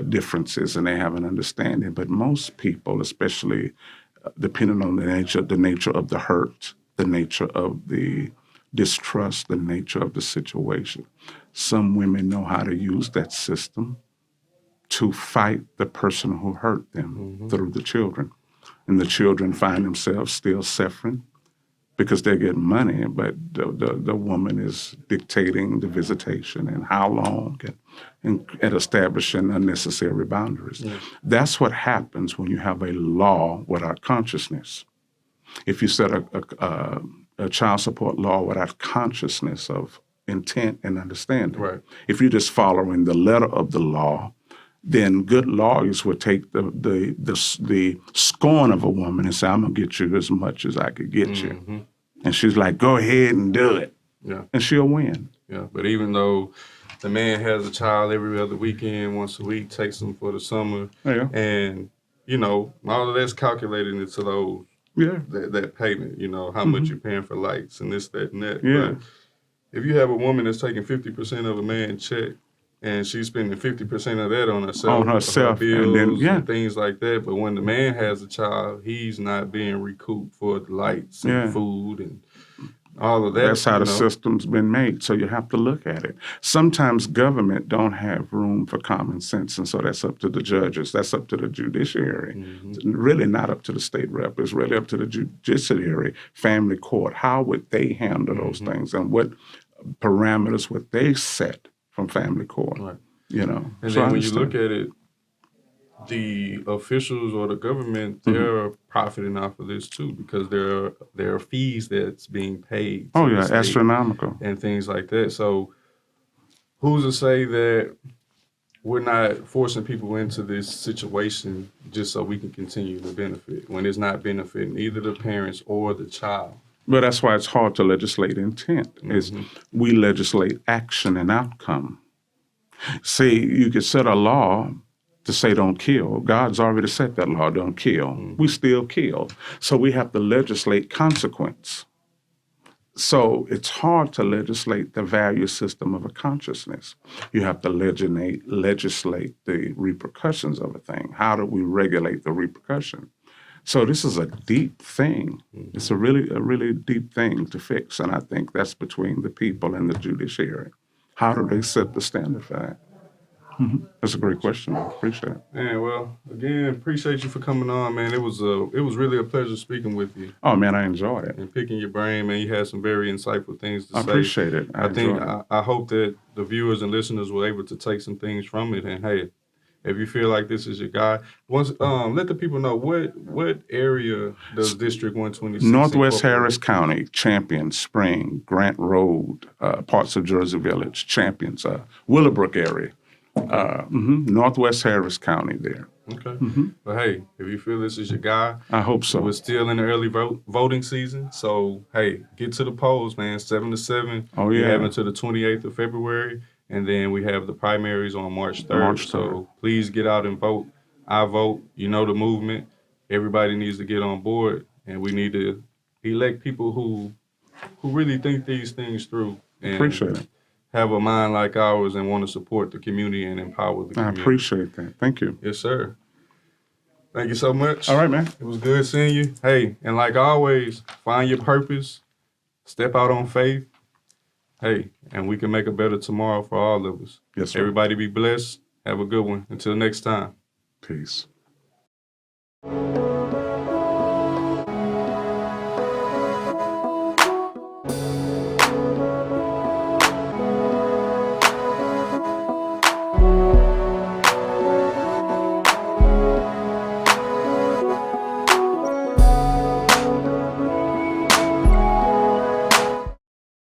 differences and they have an understanding. But most people, especially depending on the nature of the hurt, the nature of the distrust, the nature of the situation, some women know how to use that system to fight the person who hurt them through the children. And the children find themselves still suffering because they get money, but the woman is dictating the visitation and how long and establishing unnecessary boundaries. Yeah. That's what happens when you have a law without consciousness. If you set a child support law without consciousness of intent and understanding, right. If you're just following the letter of the law, then good lawyers would take the scorn of a woman and say, I'm going to get you as much as I could get you. And she's like, go ahead and do it. Yeah. And she'll win. Yeah, but even though the man has a child every other weekend, once a week, takes them for the summer, and, all of that's calculated into those, that payment, how much you're paying for lights and this, that, and that. Yeah. But if you have a woman that's taking 50% of a man's check, and she's spending 50% of that on herself, her bills and things like that. But when the man has a child, he's not being recouped for the lights and food and all of that. That's how the system's been made. So you have to look at it. Sometimes government don't have room for common sense, and so that's up to the judges. That's up to the judiciary. Really not up to the state rep. It's really up to the judiciary, family court. How would they handle those things, and what parameters would they set from family court, right. And then when you look at it, the officials or the government, they're profiting off of this too, because there are fees that's being paid. Oh yeah, astronomical. And things like that. So who's to say that we're not forcing people into this situation just so we can continue to benefit, when it's not benefiting either the parents or the child? But that's why it's hard to legislate intent, is we legislate action and outcome. See, you could set a law to say don't kill. God's already set that law, don't kill. We still kill. So we have to legislate consequence. So it's hard to legislate the value system of a consciousness. You have to legislate the repercussions of a thing. How do we regulate the repercussion? So this is a deep thing. It's a really deep thing to fix, and I think that's between the people and the judiciary. How do they set the standard for that? That's a great question. I appreciate it. Man, well, again, appreciate you for coming on, man. It was really a pleasure speaking with you. Oh man, I enjoyed it. And picking your brain, man. You had some very insightful things to say. I appreciate it. I hope that the viewers and listeners were able to take some things from it. And hey, if you feel like this is your guy, let the people know what area does District 126 Northwest Harris County, Champions, Spring, Grant Road, parts of Jersey Village, Champions, Willowbrook area. Northwest Harris County there. Okay. But hey, if you feel this is your guy, I hope so. We're still in the early voting season, so hey, get to the polls, man. 7 to 7. Oh yeah. We have until the 28th of February. And then we have the primaries on March 3rd. So please get out and vote. I vote. You know the movement. Everybody needs to get on board. And we need to elect people who really think these things through. And appreciate it. Have a mind like ours and want to support the community and empower the community. I appreciate that. Thank you. Yes, sir. Thank you so much. All right, man. It was good seeing you. Hey, and like always, find your purpose. Step out on faith. Hey, and we can make a better tomorrow for all of us. Yes, sir. Everybody be blessed. Have a good one. Until next time. Peace.